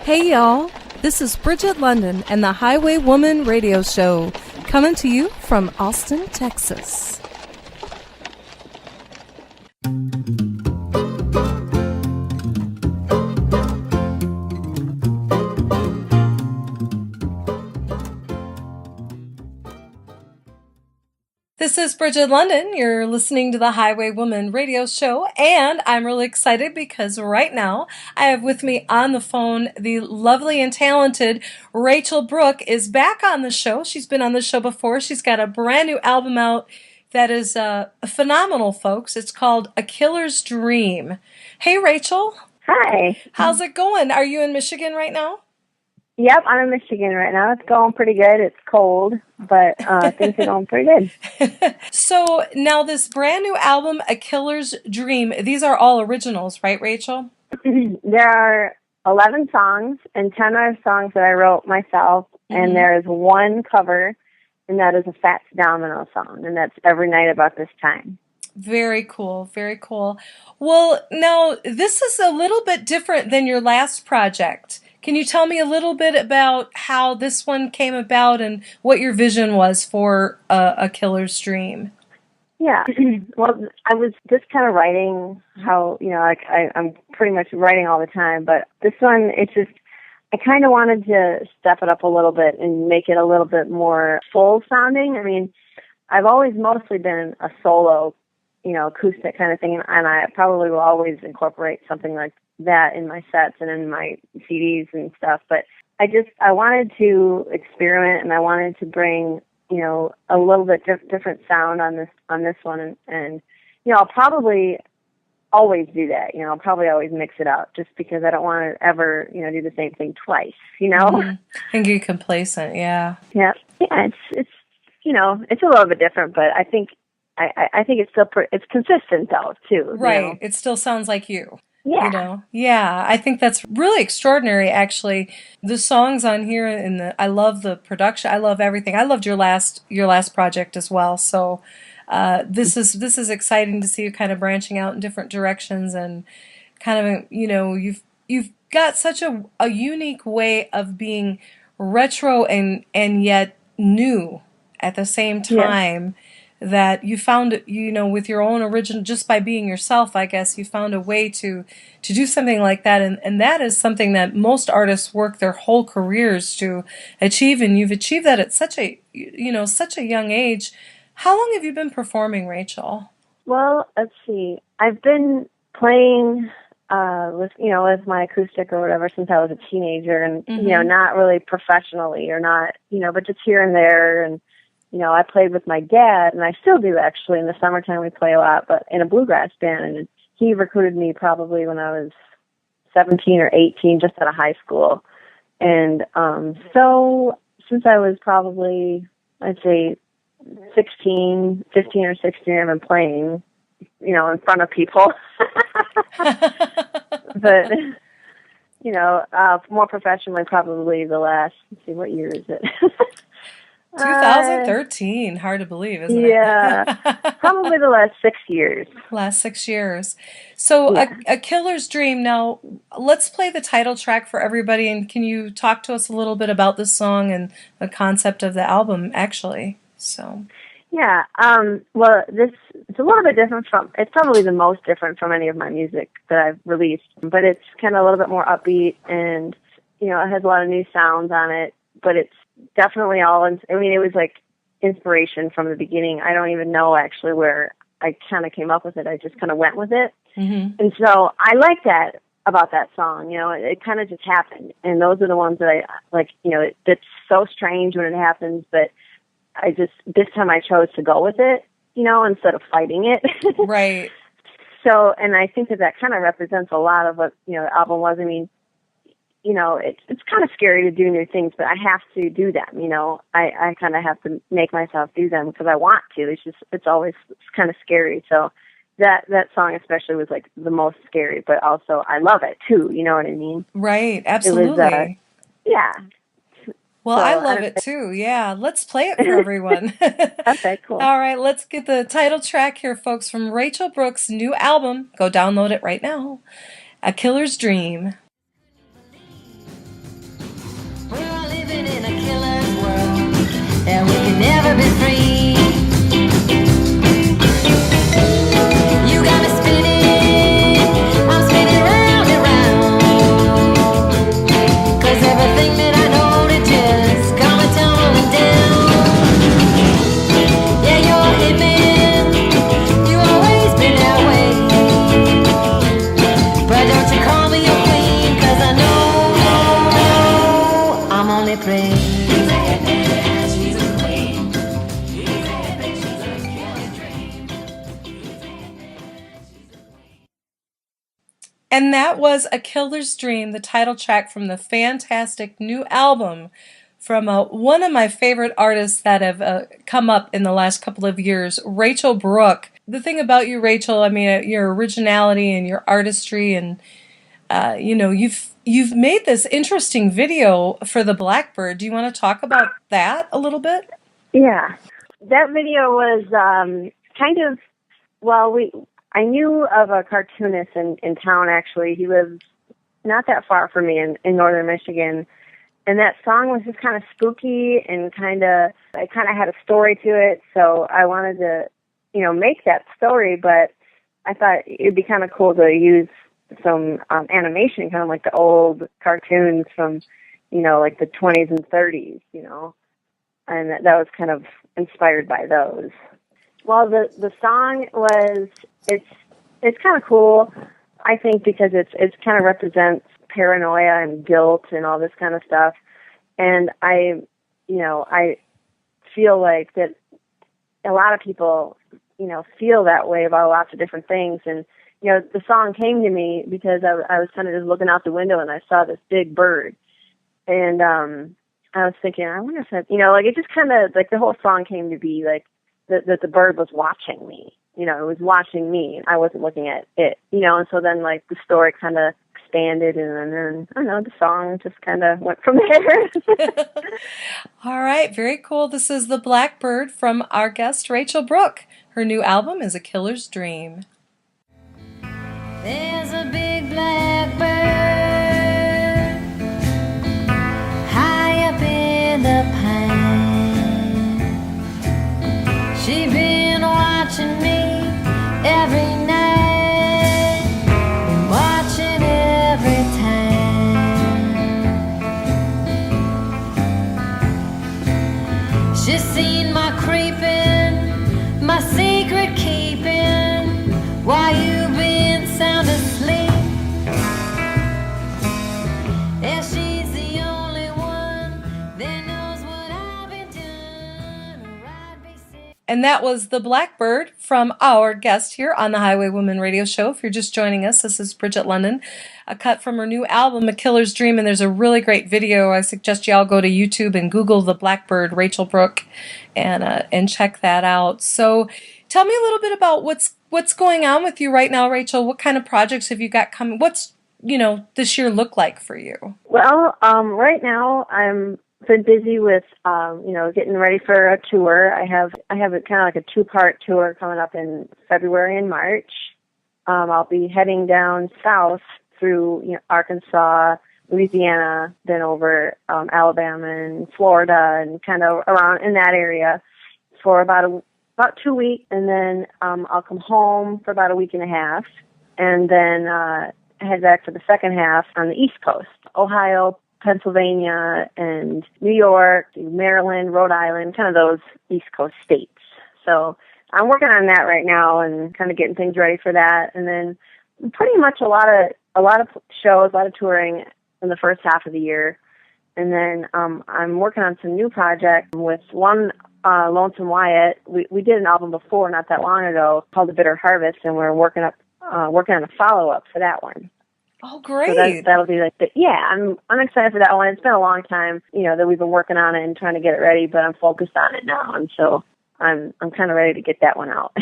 Hey y'all, this is Bridget London and the Highwaywoman radio show, coming to you from Austin, Texas. This is Bridget London. You're listening to the Highwaywoman radio show, and I'm really excited because right now I have with me on the phone the lovely and talented Rachel Brooke is back on the show. She's been on the show before. She's got a brand new album out that is phenomenal, folks. It's called A Killer's Dream. Hey, Rachel. Hi. How's it going? Are you in Michigan right now? Yep, I'm in Michigan right now. It's going pretty good. It's cold, but things are going pretty good. So now this brand new album, A Killer's Dream, these are all originals, right, Rachel? There are 11 songs, and 10 are songs that I wrote myself, and there is one cover, and that is a Fats Domino song, and that's Every Night About This Time. Very cool, very cool. Well, now, this is a little bit different than your last project. Can you tell me a little bit about how this one came about and what your vision was for A Killer's Dream? Yeah, well, I was just kind of writing how, I'm pretty much writing all the time, but this one, it's just, I kind of wanted to step it up a little bit and make it a little bit more full sounding. I mean, I've always mostly been a solo, acoustic kind of thing, and I probably will always incorporate something like that in my sets and in my CDs and stuff. But I wanted to experiment, and I wanted to bring, a little bit different sound on this one. And I'll probably always do that. I'll probably always mix it up just because I don't want to ever, do the same thing twice, And get complacent, yeah. Yeah. Yeah. It's it's a little bit different, but I think it's still it's consistent though too. Right. It still sounds like you. Yeah. Yeah, I think that's really extraordinary, actually. The songs on here, I love the production. I love everything. I loved your last project as well. So this is exciting to see you kind of branching out in different directions and kind of, you've got such a unique way of being retro and yet new at the same time. Yeah. That you found, with your own original, just by being yourself, I guess, you found a way to do something like that. And that is something that most artists work their whole careers to achieve. And you've achieved that at such a young age. How long have you been performing, Rachel? Well, let's see. I've been playing with my acoustic or whatever since I was a teenager, and, not really professionally or not, but just here and there. And, I played with my dad, and I still do actually. In the summertime we play a lot, but in a bluegrass band, and he recruited me probably when I was 17 or 18, just out of high school. And so since I was probably, I'd say 15 or 16, I've been playing, in front of people. But, more professionally, probably the last, let's see, what year is it? 2013. Hard to believe, isn't it? Yeah. Probably the last 6 years. Last 6 years. So yeah. A Killer's Dream. Now, let's play the title track for everybody. And can you talk to us a little bit about this song and the concept of the album, actually? So. Yeah. Well, it's a little bit different it's probably the most different from any of my music that I've released. But it's kind of a little bit more upbeat, and, it has a lot of new sounds on it. But it's definitely it was like inspiration from the beginning. I don't even know actually where I kind of came up with it. I just kind of went with it. Mm-hmm. And so I like that about that song. It kind of just happened. And those are the ones that I like, it's so strange when it happens, but this time I chose to go with it, instead of fighting it. Right. So, and I think that kind of represents a lot of what, the album was. I mean, it's kind of scary to do new things, but I have to do them, I kind of have to make myself do them because I want to. It's always kind of scary. So that song especially was like the most scary, but also I love it too. You know what I mean? Right. Absolutely. It was, yeah. Well, so, I love it too. Yeah. Let's play it for everyone. Okay, cool. All right. Let's get the title track here, folks, from Rachel Brooke's new album. Go download it right now. A Killer's Dream. that we can never be free. You got me spinning, I'm spinning round and round, 'cause everything that I know to just coming tumbling down. Yeah, you're a hitman, you always been that way, but don't you call me your queen, 'cause I know I'm only prey. And that was A Killer's Dream, the title track from the fantastic new album from one of my favorite artists that have come up in the last couple of years, Rachel Brooke. The thing about you, Rachel, I mean, your originality and your artistry, and you've made this interesting video for the Blackbird. Do you want to talk about that a little bit? Yeah, that video was kind of, well, I knew of a cartoonist in town, actually. He lives not that far from me in northern Michigan. And that song was just kind of spooky and it kind of had a story to it. So I wanted to, make that story, but I thought it'd be kind of cool to use some animation, kind of like the old cartoons from, like the 20s and 30s, and that was kind of inspired by those. Well, the song was, it's kind of cool, I think, because it's kind of represents paranoia and guilt and all this kind of stuff. And I feel like that a lot of people, feel that way about lots of different things. And, the song came to me because I was kind of just looking out the window and I saw this big bird. And I was thinking, I wonder if that, it just kind of, like, the whole song came to be like that the bird was watching me. It was watching me. I wasn't looking at it, and so then, like, the story kind of expanded, and then, I don't know, the song just kind of went from there. All right, very cool. This is The Blackbird from our guest, Rachel Brooke. Her new album is A Killer's Dream. There's a big blackbird high up in the pine. She been watching me every night, been watching every time. She's seen my creeping, my secret keeping, while you've been sound asleep. Yeah, she's the only one that knows what I've been doing. And that was The Blackbird from our guest here on the Highwaywoman radio show. If you're just joining us, this is Bridget London. A cut from her new album, A Killer's Dream, and there's a really great video. I suggest you all go to YouTube and Google The Blackbird, Rachel Brooke, and check that out. So tell me a little bit about what's going on with you right now, Rachel. What kind of projects have you got coming? What's, this year look like for you? Well, right now I'm been busy with, getting ready for a tour. I have a kind of like a 2-part tour coming up in February and March. I'll be heading down south through Arkansas, Louisiana, then over Alabama and Florida, and kind of around in that area for about 2 weeks, and then I'll come home for about a week and a half, and then head back for the second half on the East Coast, Ohio, Pennsylvania, and New York, Maryland, Rhode Island, kind of those East Coast states. So I'm working on that right now and kind of getting things ready for that. And then pretty much a lot of shows, a lot of touring in the first half of the year. And then I'm working on some new projects with one, Lonesome Wyatt. We did an album before not that long ago called The Bitter Harvest, and we're working on a follow-up for that one. Oh, great. So that'll be like I'm excited for that one. It's been a long time, that we've been working on it and trying to get it ready, but I'm focused on it now, and so I'm kind of ready to get that one out.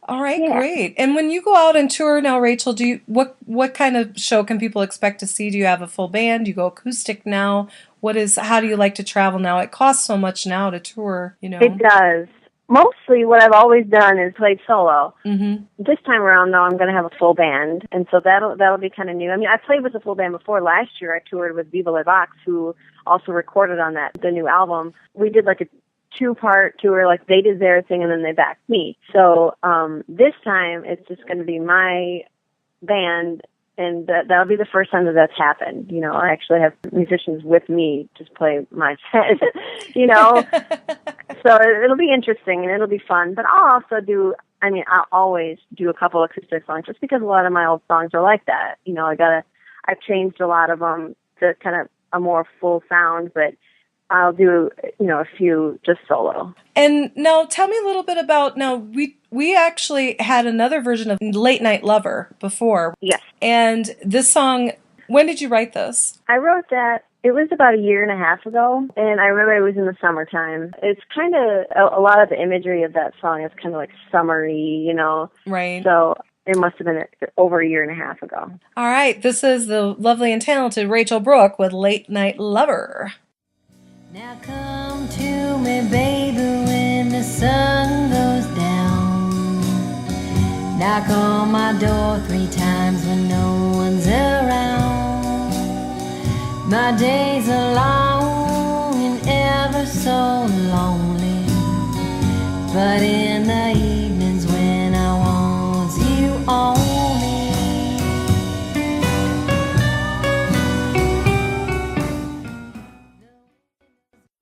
All right, great. And when you go out and tour now, Rachel, what kind of show can people expect to see? Do you have a full band? Do you go acoustic now? How do you like to travel now? It costs so much now to tour, It does. Mostly what I've always done is played solo. Mm-hmm. This time around, though, I'm going to have a full band, and so that'll be kind of new. I mean, I played with a full band before. Last year, I toured with Viva La Vox, who also recorded on the new album. We did like a 2-part tour. Like, they did their thing and then they backed me. So this time it's just going to be my band, and that'll be the first time that that's happened. You know, I actually have musicians with me just play my set, you know. So it'll be interesting and it'll be fun. But I'll also I'll always do a couple acoustic songs just because a lot of my old songs are like that. You know, I've changed a lot of them to kind of a more full sound, but I'll do, you know, a few just solo. And now tell me a little bit about, we actually had another version of Late Night Lover before. Yes. And this song, when did you write this? I wrote that, it was about 1.5 years ago, and I remember it was in the summertime. It's kind of, a lot of the imagery of that song is kind of like summery, you know. Right. So it must have been over 1.5 years ago. All right. This is the lovely and talented Rachel Brooke with Late Night Lover. Now come to me, baby, when the sun goes down. Knock on my door 3 times when no one's around. My days are long and ever so lonely, but in the evenings when I want you only.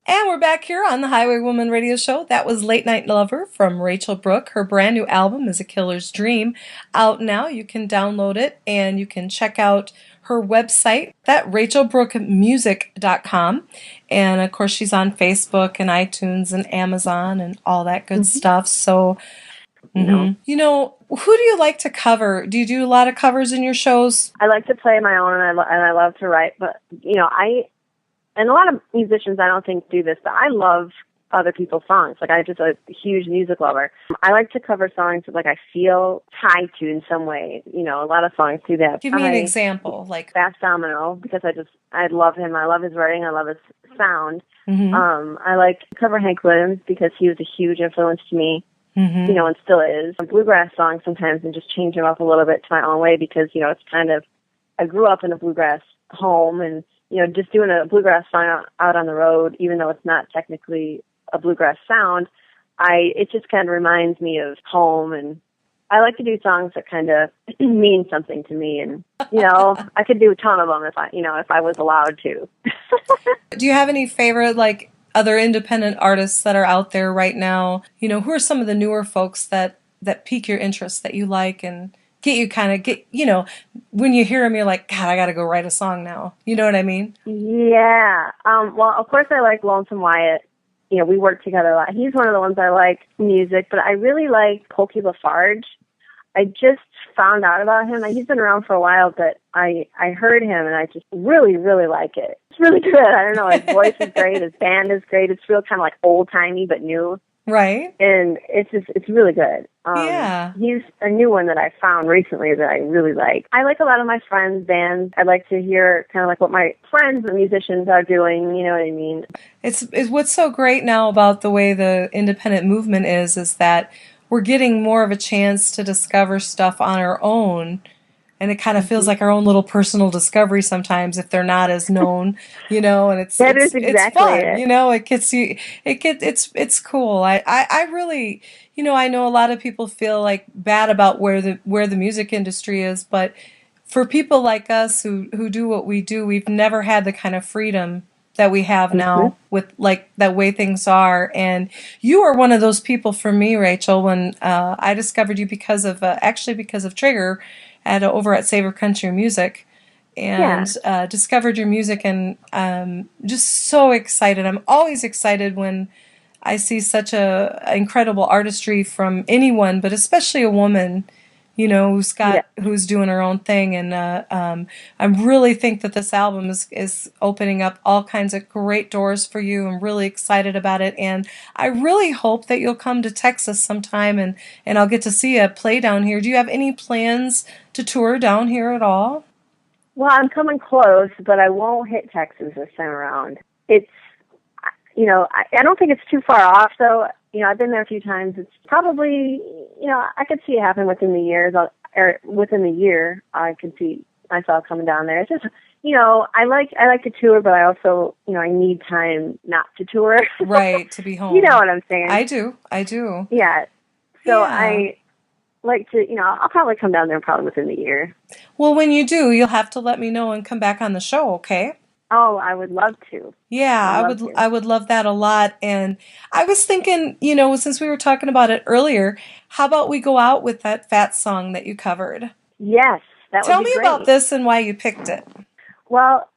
And we're back here on the Highwaywoman radio show. That was Late Night Lover from Rachel Brooke. Her brand new album is A Killer's Dream. Out now. You can download it and you can check out her website, that rachelbrookemusic.com. And of course, she's on Facebook and iTunes and Amazon and all that good stuff. So, you know, who do you like to cover? Do you do a lot of covers in your shows? I like to play my own, and I love to write, but, you know, and a lot of musicians I don't think do this, but I love other people's songs. Like, I'm just a huge music lover. I like to cover songs that, like, I feel tied to in some way. You know, a lot of songs do that. Give me an example. Like Bass Domino, because I love him. I love his writing. I love his sound. I like to cover Hank Williams because he was a huge influence to me. You know, and still is. Bluegrass songs sometimes, and just change them up a little bit to my own way because, you know, it's kind of, I grew up in a bluegrass home, and, you know, just doing a bluegrass song out on the road, even though it's not technically a bluegrass sound, it just kind of reminds me of home, and I like to do songs that kind of mean something to me, and, you know, I could do a ton of them if I was allowed to. Do you have any favorite, like, other independent artists that are out there right now? You know, who are some of the newer folks that pique your interest, that you like, and get, you know, when you hear them, you're like, God, I got to go write a song now. You know what I mean? Yeah. Well, of course I like Lonesome Wyatt. You know, we work together a lot. He's one of the ones I like music, but I really like Pokey LaFarge. I just found out about him. He's been around for a while, but I heard him and I just really, really like it. It's really good. I don't know. His voice is great. His band is great. It's real kind of like old timey, but new. Right. And it's really good. Yeah. He's a new one that I found recently that I really like. I like a lot of my friends' bands. I like to hear kind of like what my friends, the musicians, are doing. You know what I mean? It's what's so great now about the way the independent movement is that we're getting more of a chance to discover stuff on our own. And it kind of feels like our own little personal discovery sometimes if they're not as known, you know, and it's fun, you know, it's cool. I really, you know, I know a lot of people feel like bad about where the music industry is, but for people like us who do what we do, we've never had the kind of freedom that we have now with like that way things are. And you are one of those people for me, Rachel, when I discovered you because of Trigger over at Savor Country Music, and discovered your music, and just so excited. I'm always excited when I see such a incredible artistry from anyone, but especially a woman, you know, who's doing her own thing. And I really think that this album is opening up all kinds of great doors for you. I'm really excited about it, and I really hope that you'll come to Texas sometime, and I'll get to see you play down here. Do you have any plans to tour down here at all? Well, I'm coming close, but I won't hit Texas this time around. It's, you know, I don't think it's too far off, though. You know, I've been there a few times. It's probably, you know, I could see it happen within the year. I could see myself coming down there. It's just, I like to tour, but I also, I need time not to tour. Right, to be home. You know what I'm saying? I do. Yeah. So I like to, I'll probably come down there probably within the year. Well, when you do, you'll have to let me know and come back on the show, okay? Oh, I would love to. Yeah, I would love that a lot. And I was thinking, since we were talking about it earlier, how about we go out with that Fat song that you covered? Yes, that Tell would be me great. about this and why you picked it. Well,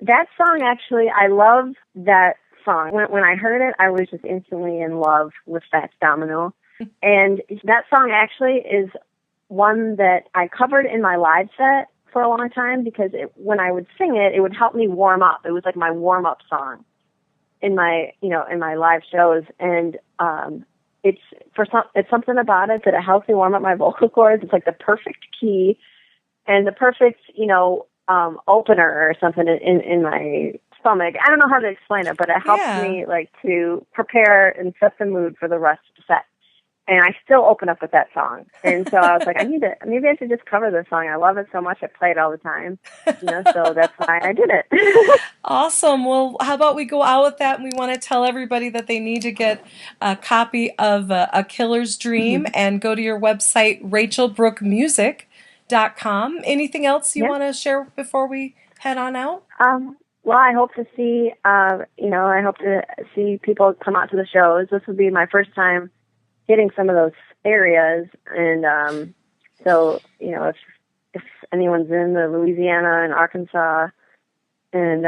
that song actually, I love that song. When I heard it, I was just instantly in love with Fats Domino. And that song actually is one that I covered in my live set for a long time because when I would sing it, it would help me warm up. It was like my warm-up song in my live shows. And it's something about it that it helps me warm up my vocal cords. It's like the perfect key and the perfect, opener or something in my stomach. I don't know how to explain it, but it helps me like to prepare and set the mood for the rest of the set. And I still open up with that song. And so I was like, maybe I should just cover this song. I love it so much. I play it all the time. So that's why I did it. Awesome. Well, how about we go out with that? And we want to tell everybody that they need to get a copy of A Killer's Dream and go to your website, rachelbrookemusic.com. Anything else you want to share before we head on out? Well, I hope to see, I hope to see people come out to the shows. This will be my first time hitting some of those areas, and so if anyone's in the Louisiana and Arkansas and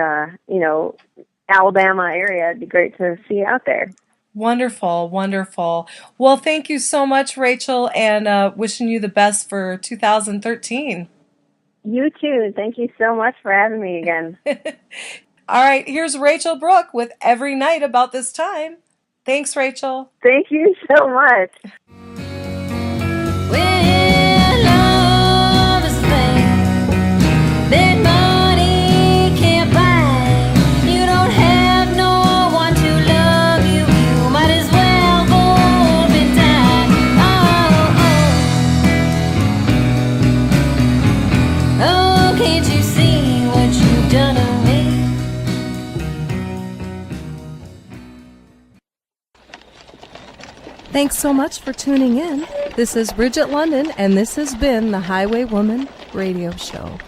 Alabama area, it'd be great to see you out there. Wonderful. Well, thank you so much, Rachel, and wishing you the best for 2013. You too. Thank you so much for having me again. All right, here's Rachel Brooke with Every Night About This Time. Thanks, Rachel. Thank you so much. Well, love is a thing that money can't buy. You don't have no one to love you. You might as well go home and die. Oh, can't you see what you've done to me? Thanks so much for tuning in. This is Bridget London, and this has been the Highwaywoman Radio Show.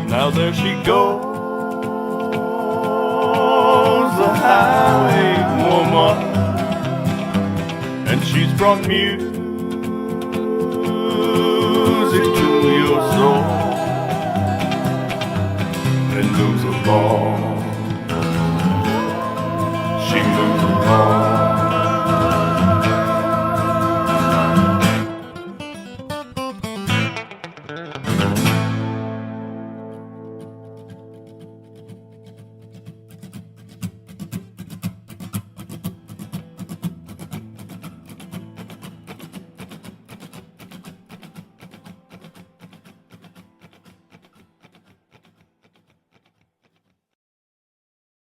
Now there she goes, the highwaywoman, and she's brought music to your soul, and moves along, she moves along.